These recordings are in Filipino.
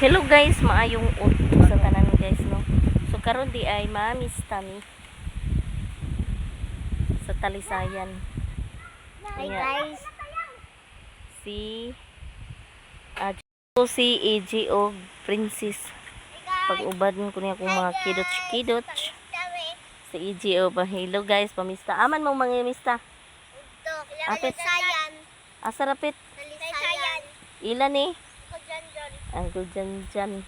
Hello guys, maayong udto sa tanan guys no. So karon di ay mamista mi sa Talisayan. Hi guys. Si si AG o Princess. Pag-ubad ko niya kung mga kidoch-kidoch. Si AG o ba. Hello guys, pamista. Aman mong mga mista. Apit. Asarapit. Talisayan. Ilan eh? Ang dyan.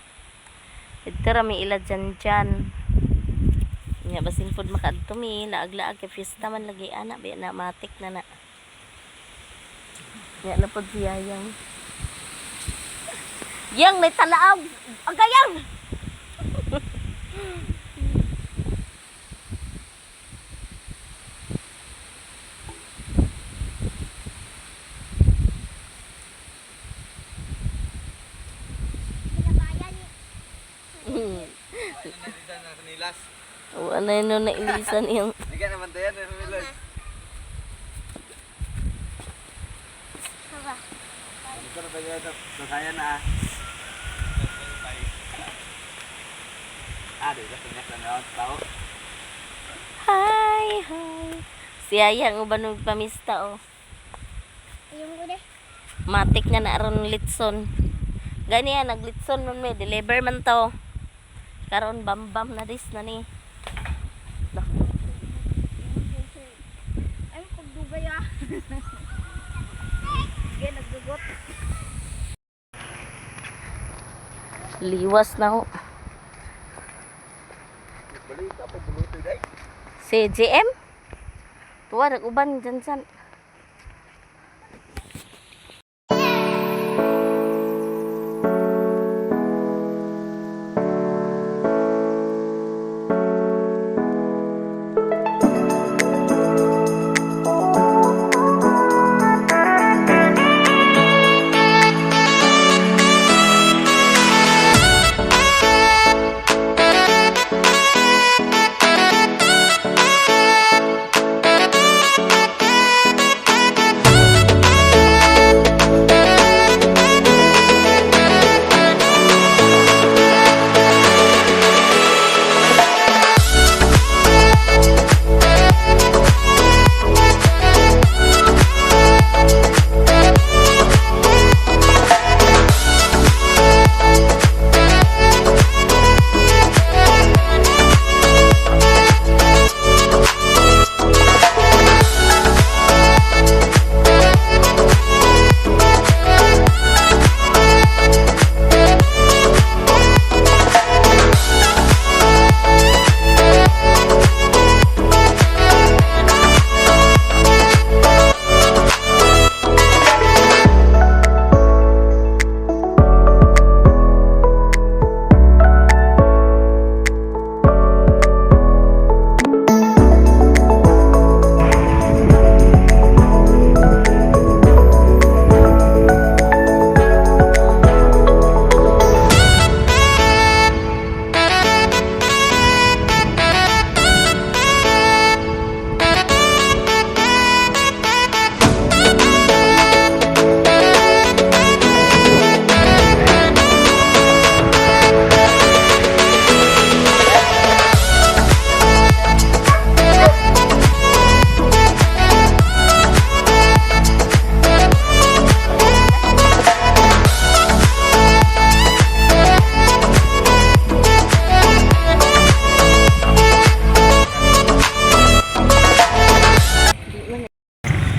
Ito rami ila dyan. Nga basin pod makaadto mi laag-laag kay fiesta man lagi ana bi na matik na. Nga na pod siya yang may talaag. Agayang. O ano yun na ilisan yung Hindi ka naman tayo na Milos. Ito na tayo ito. Sasaya na dito. Pinyak na naman tao. hi. Si Ayang uban og pamista o. Yung ko deh. Matik na aron litson. Gani yan naglitson nun may deliver man to. Karon bambam na dis na ni. Ay, pagdugay ah. Sige, nagdugot. Liwas na ho. Balik ka pa buluto day. Si JM. Tuwa nag-uban dyan.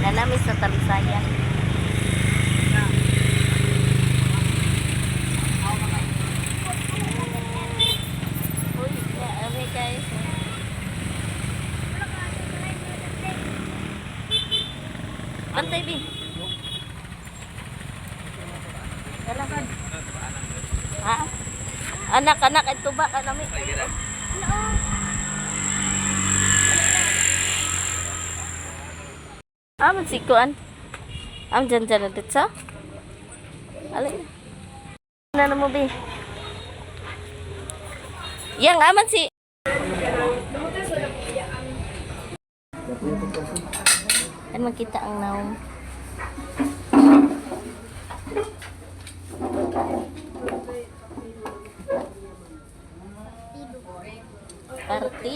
Nanami sa Talisayan. Uy, okay guys. Bantay bi. Dalakan. Ha? Anak-anak ito ba kanami? Aman si Kuan. Am dyan na dito. Alin. Na mo bi. Yang aman si. Kan makita ang naong.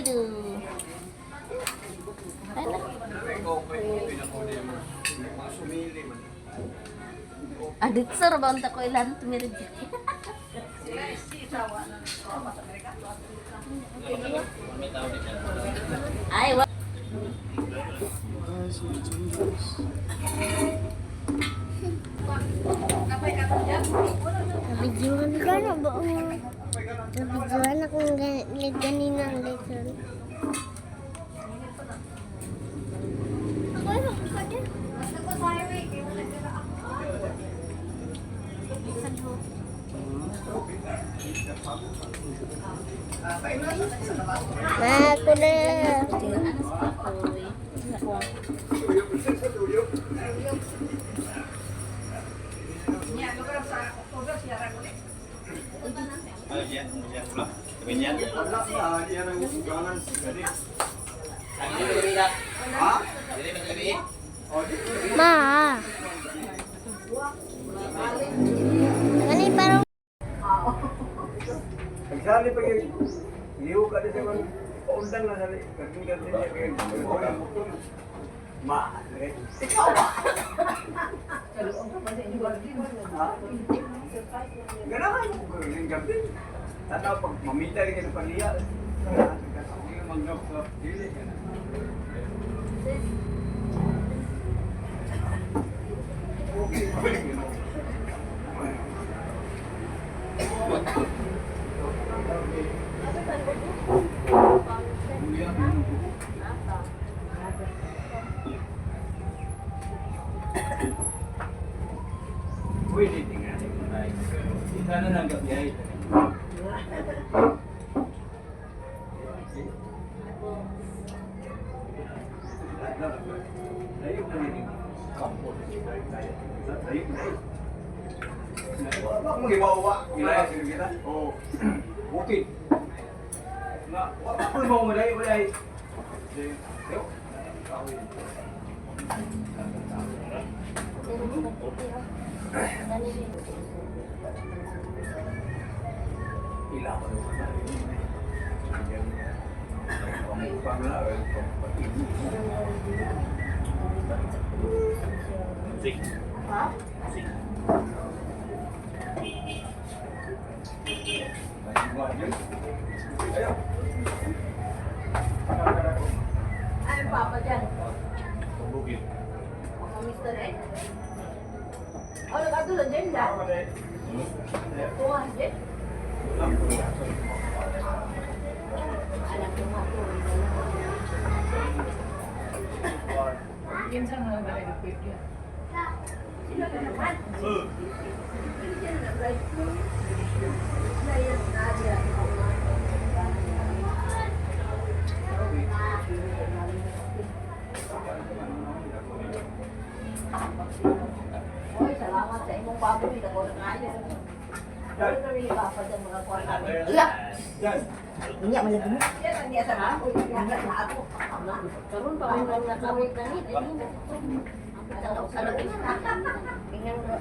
Aduh. Ano? Adit sir, ba unta ko ilan tumirid. Ay, wa. Nabidyohan ka na ba? Nabidyohan akong ganina ang lesson. Ako na. Ma. Ano yung parang Nagsali pa yung liho ka din sa mga paundang na sali. Ganting-ganting niya kayo. Ma, ikaw ba? Ganahan mo ko yung gabi. Tataw pag mamita rin ka ng paniya. Hindi mag-knock sa dili. Pwede tingnan. Sana lang gabi ay. Layo na rin kampo. Layo na rin. Wala akong iwawa. Ilaya sila kita. Oo. Okay. Wala akong iwawa malay. Wala ay. Yo. Ila ko naman. Ang panglaw. Ha? Ay, papa dyan. Ang Mr. Ed. Oh, nagkatulan dyan dyan. Tuwa dyan. Alam ko nga to. Minsan nga ba nag-equip yan? Sino ka naman? Oy, salamat sa imong pamilya ko ng ayos. Ano na rin papa dyan mga kuwan namin? Iyak! Iyak malagi mo? Iyak sa ako. Iyak na ako. Karun pa may nang nakamit na nit. Ang sa lagi. Tingnan mo.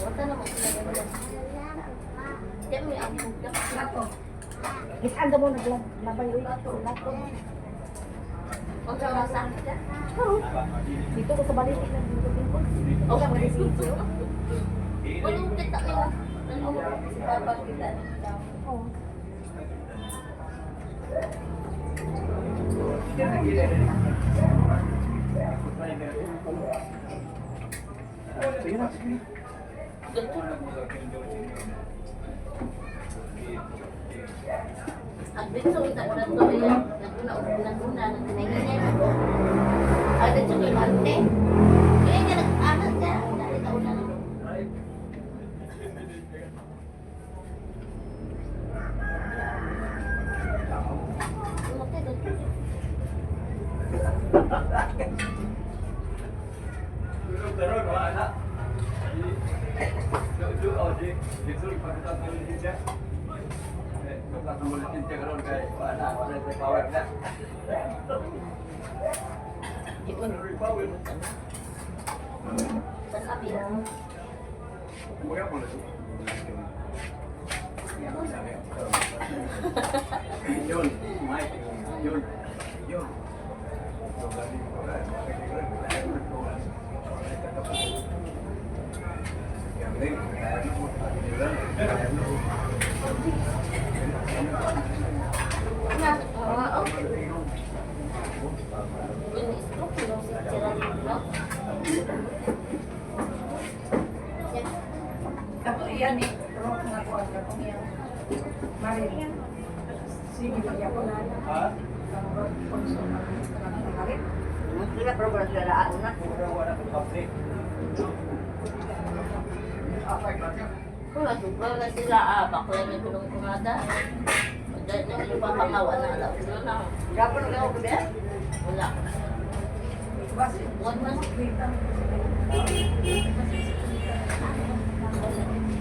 Wata na mo sila gano'n. Diyan may ang lato. Gitaan ka mo naglabay ulit. Lato. Ang sarasa. Dito ko sa balitik ng dito. O ka mga sitio. Walang kita nila. Ano mo si Papa kita. Oo. At dito kita ko na to yan. Naguna, nagkinahingan ako. At dito ko yung ante. Kaya nga nag-anak ka. Dahil taon na lang. Lumaki dito. Karon wala. Oh, dito ipakita ko din siya. Kapag tumulitin siya karon kay wala may power na. Sa sabi. Kuya ko na. Yun, Mike. Yun. Yun. Ako iyan eh. Pero nga ko ang katong yan. Mari. Sige pa ako na. Ha? Sila pero wala sila daan na. Wala ko public. Wala wala sila bakla may tulong kumada. Dahil na yung papangawa na alam. Wala na. Gapon na ako ba? Wala. Huwag man.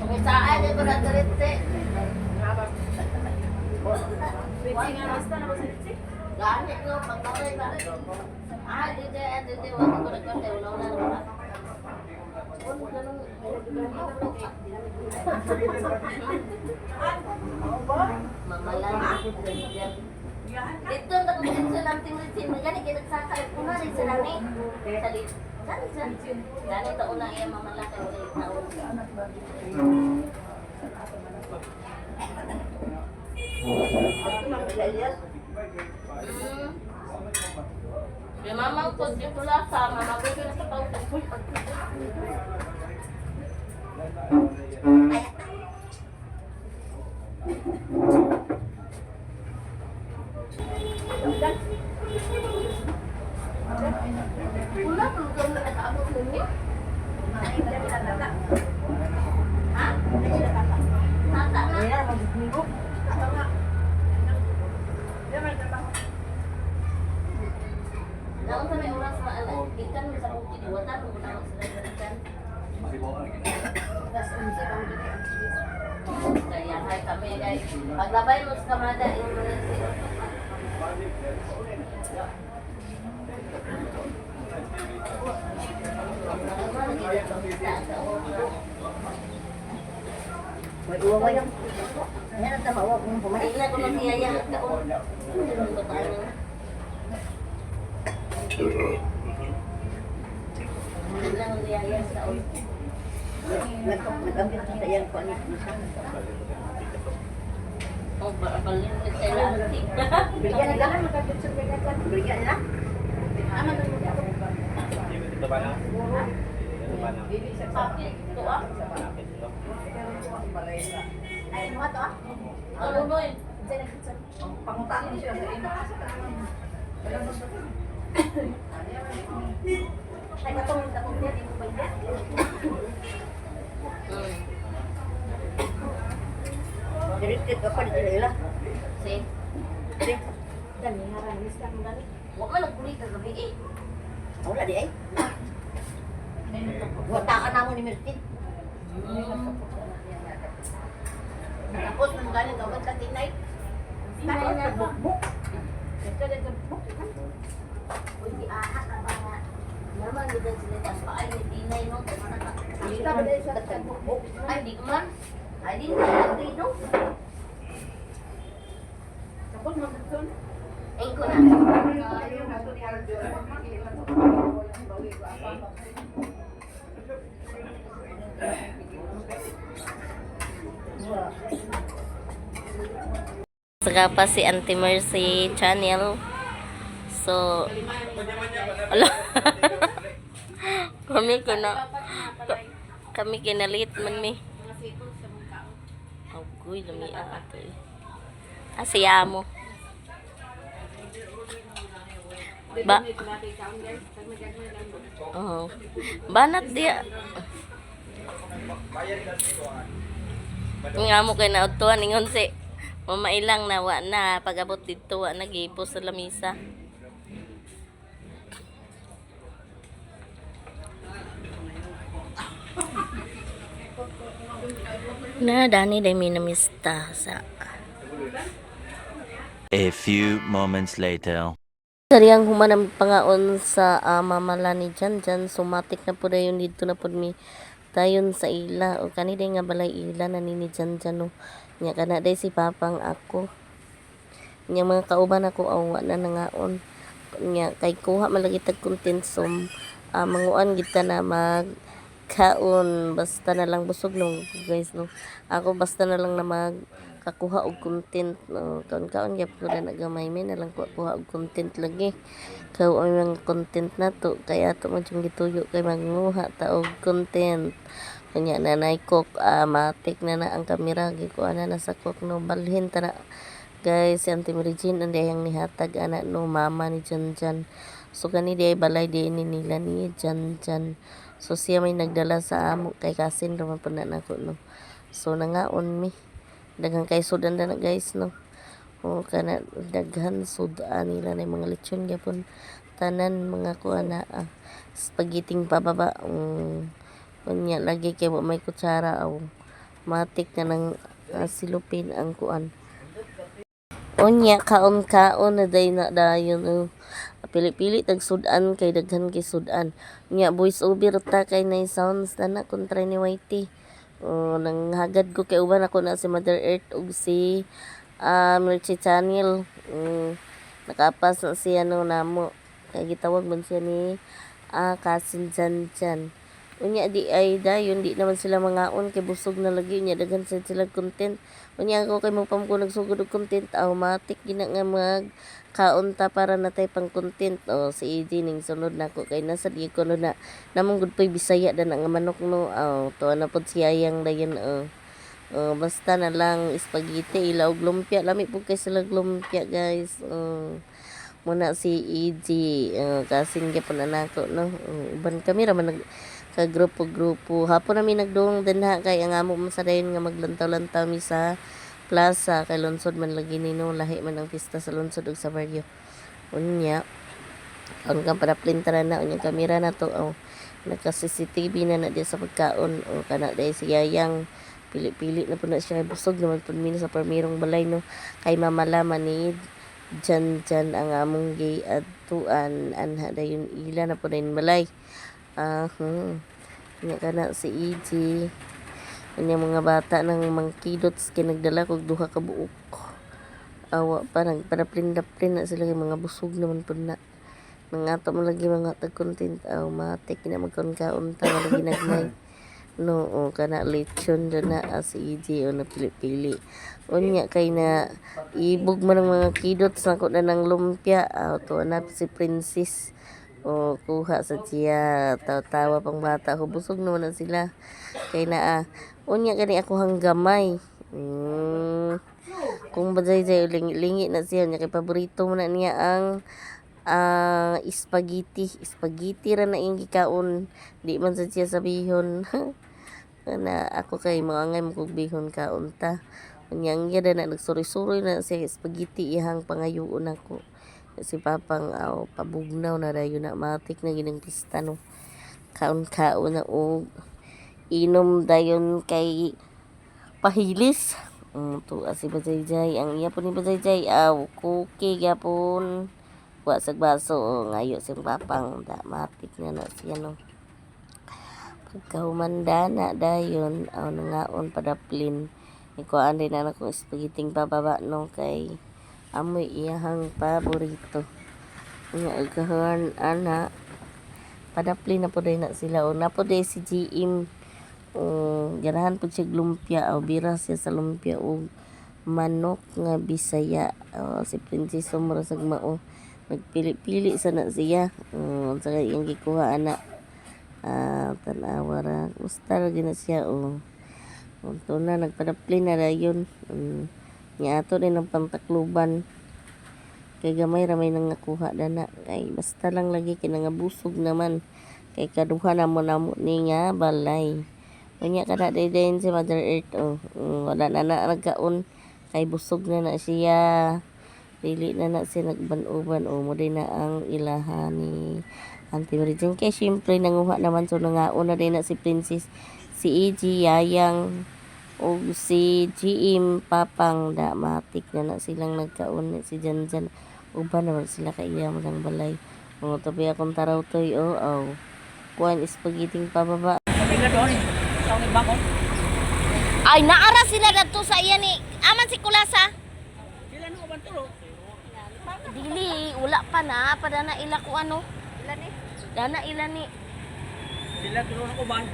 Kung saan yung kuratoritse. Ganit no, pagkakay ba? Dito, wala ko nagkante, wala na. Mamalan. Dito, nakulit sa lang timlitin. Gani, kinagsakay ko na rin sa nani. Gani, taon na iya mamalakay sa itaon. Yung mamang ko dito lang sa mamagay ko na sa pautan. Wala po kung nag-aabot ninyo. Ha? Tata na. Naon sa may oras na alam, ikan mo sa bukid, wala mo na ako sila ikan. Kaya hay kami guys. Paglabay mo sa kamada, yung mga sila. May uwa mo yan. Ayan ang tamawa kung pumahin. Hindi na ko magiyaya at ako. Hindi ko tayo. Hindi na ko magiyaya sa ako. Nag-ambit sa yan ko ano. Oh, balin ko sa elastic. Bigyan na lang. Bigyan na. Ano na mo ako? Dito ba na? Dito ba na? Sakit. Ito ah. Ay, mga to ah. Ano no eh? Pangutangan siya sa ino. Ay, katong niya, di mo ba yan? Diretsit ka pa dito nila. See? Sige. Dami haramis ka mo dami. Huwag man nagkulit ka gabi eh. Wala di ay. Wataan na mo ni Mertin. Tapos nang galing ka sa tinay. Tinay na ba? Ito na buk. Uy, di ahat na ba nga. Naman di din sila ang paay ni Tinay no. Kita ba dahil sa buk? Ay, di ko man. Ay, di na. Di no. Tapos magkakon. Engko na. Saka pa si Auntie Mercy channel. So, ala. kami kinalit man mi. Oh, guy, lami ato eh. Siya mo. Ba? Oh. Banat dia. Nga mo kay nautuan ingon si mamailang na wa na pag-abot dito wa nagipos sa lamisa. Na dani day minamista sa A few moments later. Sariyang humanang pangaon sa mamala ni Jan Jan. Sumatik na po na yun dito na po mi dayon sa ila o kani day nga balay ila na nini dyan no. Nya kana day si papang ako. Nya mga kauban ako awa na nangaon. Nya kay kuha malagi tag content so manguan gid ta na mag kaon basta na lang busog no guys no. Ako basta na lang na mag kakuha og content no. Kaon gyud ko na nagamay may na lang kuha og content lagi. Kao ang mga content nato kaya ato man yung gituyo kay manguha ta og content. Kanya nanay cook matik na ang kamera gikuha na sa cook no balhin tara guys si Auntie Regine and yang nihatag ana no mama ni Janjan. So kani di ay balay di ni nila ni Janjan. So siya may nagdala sa amo kay kasin raman po na nako no. So nangaon mi daghang kay sudan na guys no. O kana daghan sudan nila na mga lechon gyapon tanan mga kuha na spagetting pababa unya lagi kay may kutsara aw matik na ng silupin ang kuan. Unya kaon-kaon na day na dayon pili-pili tag sudan kay daghan kay sudan. Unya voice over ta kay nay sounds na kontra ni YT. Nang hagad ko kay uban ako na si Mother Earth ug si Milky Channel. Nakapas na siya no namo. Kaya gitawag man siya ni Kasin Janjan. Unya di ay dayon di naman sila mangaon kay busog na lagi unya daghan sila content. Unya ako kay magpam ko nagsugod og content automatic gina nga mag kaunta para natay pang content si EJ ning sunod nako kay nasa di ko no na namong gud pay Bisaya dan nga manok no to na pod siya yang dayon basta na lang spaghetti ilaw lumpia lami po kay sila lumpia guys muna si EJ kasing gyapon na nako no uban kami ra man ka grupo hapon nami nagdung dinha kay ang amo man sa dayon nga maglantaw-lantaw mi sa plaza kay lungsod man lagi nino lahi man ang pista sa lungsod ug sa baryo unya ang padaplin tara na unya kamera na to naka CCTV na di sa pagkaon kana day si Yayang pili-pili na po na siya busog naman po min sa permirong balay no kay mamalaman ni Janjan ang among gay atuan anha dayon ila na po dayon balay nya kana si EJ kanya mga bata ng mangkidots kay nagdala kog duha ka buok awa pa nagpadaplin-daplin na sila kay mga busog naman po na nangato man lagi mga tag content matik na magkaon-kaon ta lagi nagmay no kana lechon na si EJ na pili-pili unya kay na ibog man ng mga kidots nako na ng lumpia to na si Princess kuha sa tiya tawa pang bata ko busog naman na sila kay na unya kani ako hanggamay kung bajay lingi na siya nya kay paborito mo na niya ang spaghetti ra na ing gikaon di man sa siya sabihon na ako kay maangay mo kog bihon kaon ta unya ang gyud na nagsuri-suri na siya spaghetti ihang pangayoon ako si papang pabugnaw na dayon na matik na ginang pista no kaon-kaon na og inom dayon kay pahilis to si Bajayjay ang iya po ni Bajayjay cookie gyapon wa sa baso ngayo si papang matik na siya no pagkahumanda na dayon nangaon padaplin ikuan din na akong spaghetti pababa no kay amoy iyahang paborito nga agkahan ana padaplin na po day na sila na po day si GM ganahan po siya lumpia bira siya sa lumpia o manok nga Bisaya si Princess Sumrasag mao nagpili-pili sana siya sa iyang gikuha ana tanawa ra gusta ra gina siya unto na nagpadaplin na dayon nya ato din ang pantakluban kay gamay ra may nangakuha dana kay basta lang lagi kay nangabusog naman kay kaduha na mo ni nga balay unya kada day si Mother Earth wala na nagkaon kay busog na siya dili na siya nagban-uban mo din na ang ilahan ni Auntie Regine kay syempre nanguha naman so nangaon na din na si Princess si EJ Yayang o si GM papang matik na silang nagkaon si Janjan uban naman sila kaiya mo ng balay tabi akong taraw toy kuan spaghetti pababa Ay, naara sila dito sa iya ni. Aman si Kulasa. Sila no ban tulo. Dili, wala pa na. Padana ila ko ano. Ila ni? Dana ila ni. Sila tulo na uban.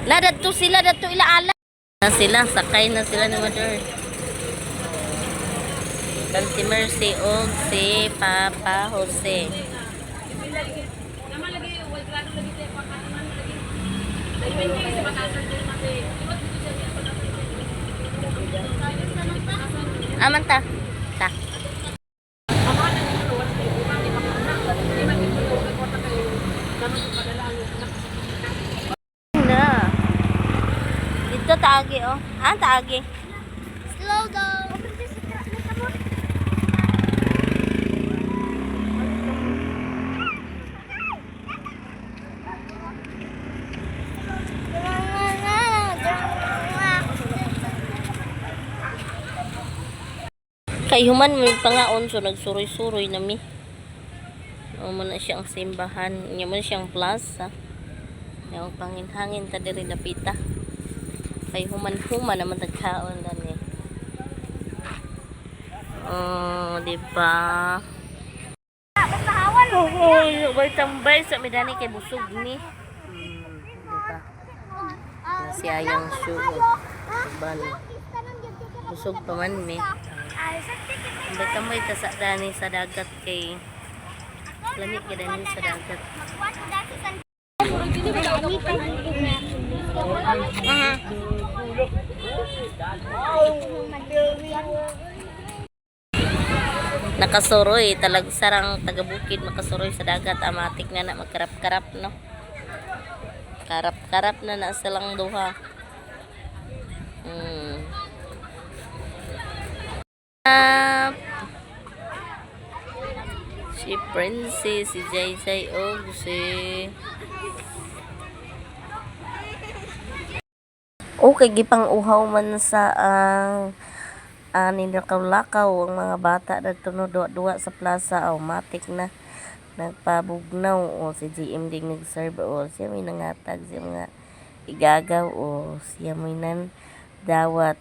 Na dito sila dito ila ala. Na sila, sakay na sila ni Mother. Kan si Mercy o si Papa Jose. Aman ta. Ta. Na. Dito taagi oh. Ah, taagi. Slow down. Kay human may pangaon so nagsuroy-suroy na mi. O mo na siyang simbahan, nya mo na siyang plaza. Yung pangin-hangin ta diri napita. Kay human-human naman tagkaon dani. Oh, di ba? Oh, bay tambay sa medani kay busog ni. Di ba? Si ayang sugo. Ban. Busog pa man mi. Tambay ta sa dani sa dagat kay lamig kay dani sa dagat. Nakasuroy talag sarang taga-bukid makasuroy sa dagat amatik na magkarap-karap no. Karap-karap na silang duha. Si Princess, si Jay og si okay, gipang uhaw man sa nilakaw-lakaw ang mga bata dito no duwa sa plaza matik na nagpabugnaw o si GM ding nag-serve o siya may nangatag siya mga igagaw o siya may nan dawat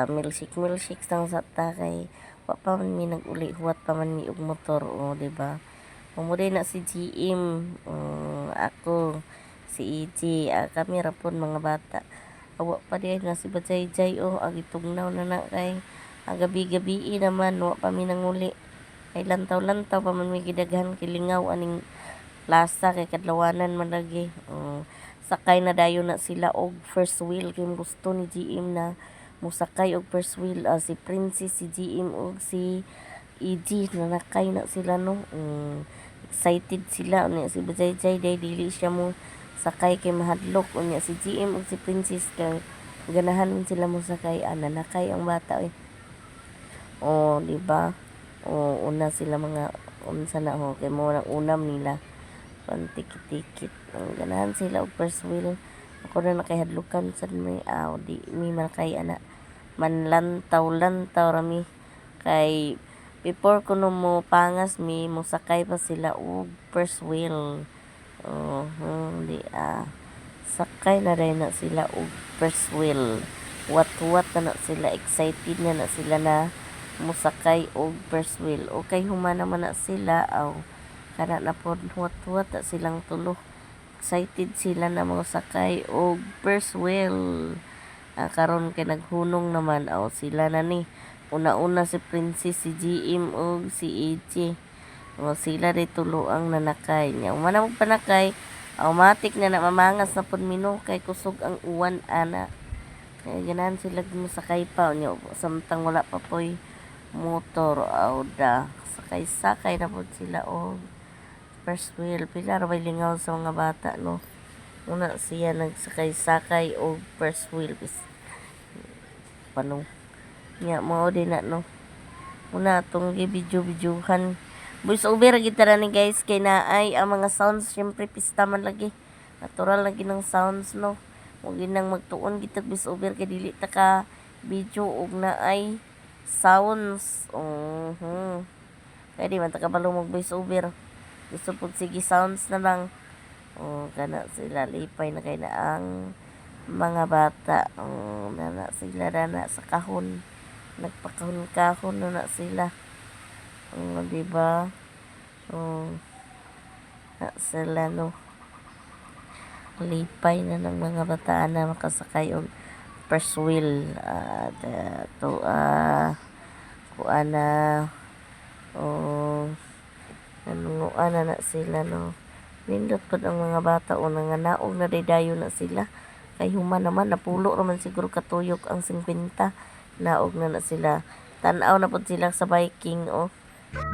milkshake sang sa takay wa pa man mi nag-uli huwat pa man mi og motor o di ba mamuday na si GM ako si EJ kami rapon mga bata awa pa di na si Bajay o agitugnaw na kay gabi-gabi naman wa pa mi nanguli ay lantaw-lantaw pa man mi gidaghan kilingaw aning plaza kay kadlawanan man lagi sakay na dayon na sila og first wheel kay gusto ni GM na musakay og first wheel si Princess, si GM og si EG na nakay na sila no excited sila unya si Bajay day dili siya mo sakay kay mahadlok unya si GM ug si Princess kay ganahan sila mo sakay nakay ang bata di ba una sila mga unsa na kay mo nang unam nila pantikit-tikit ang ganahan sila og first wheel ako na nakahadlukan sa may di mi malakay manlantaw rami kay before kuno mo pangas mi musakay pa sila og first wheel di sakay na rin na sila og first wheel wat na sila excited na sila na musakay og first wheel okay human naman na sila kana na pod wat na silang tulo excited sila na musakay og first wheel karon kay naghunong naman sila na ni una-una si Princess, si GM og si EJ sila rin tulo ang nanakay niya umana mo panakay automatic na mamangas na pod mino kay kusog ang uwan ana kay ganahan sila musakay pa niya samtang wala pa poy motor sakay na pod sila first wheel pila ra bay lingaw sa mga bata no una siya nagsakay og first wheel pano nya mao din na no una tong video-videohan voice over gitara ni guys kay naay ang mga sounds syempre pista man lagi natural lagi ng sounds no ug ginang magtuon gitag voice over kay dili ta ka video ug naay sounds kay di man ta kabalo mag voice over gusto po sige sounds na lang. O kana sila lipay na kay na ang mga bata. O nana sila na sa kahon. Nagpakahon-kahon na sila. O di ba? O na sila no. Lipay na ng mga bata na makasakay og first wheel kuana o ano na sila no. Nindot pod ang mga bata o nanganaog na dayo na sila. Kay human naman napulo raman siguro katuyok ang 50. Naog na sila. Tan-aw na pod sila sa biking o.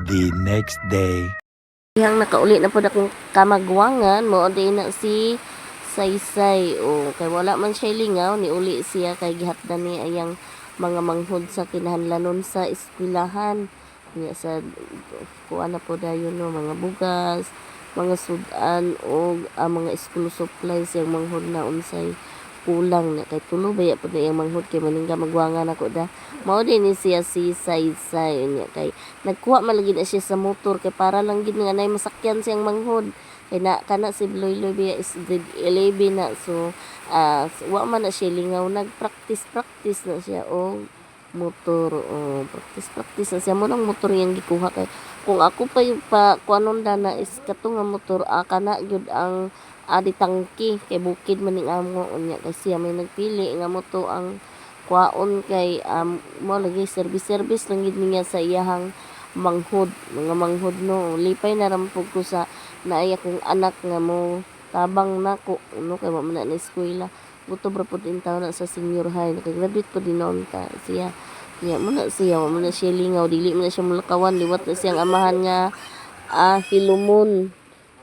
The next day. Yang nakauli na po akong kamagwangan mo di na si Saysay o kay wala man siya lingaw ni uli siya kay gihatdan ni ayang mga manghod sa kinahanglanon sa eskwelahan niya sa kuan na po dayon no mga bugas mga sudan o mga school supplies yung manghod na unsay kulang na kay tulo baya po na yung manghod kay maningga magwangan ako da mao din ni siya si Saysay niya kay nagkuha malagi na siya sa motor kay para lang gid nga nay masakyan siyang manghod kay na kana si Loy Biya is grade 11 na so wa man na siya lingaw nagpractice na siya o motor o practice na siya mo nang motor yang gikuha kay kung ako pa yung pa kuanon na is kato nga motor kana gyud ang adi tangki kay bukid man ning amo unya kay siya may nagpili nga moto ang kwaon kay mo lagi service lang gid niya sa iyahang manghod mga manghod no lipay na rampog ko sa naaya kong anak nga mo tabang nako no kay wa man na eskwela buto ra pud in taon na sa senior high nakagraduate po din noon ta siya mo na siya wa man na siya lingaw dili man na siya mulakawan liwat na siyang amahan nga hilumon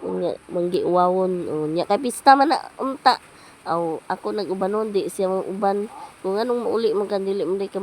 unya manggiwawon unya kay pista man na unta aw ako nag-ubanon di siya uban kung anong mauli man kan dili man ka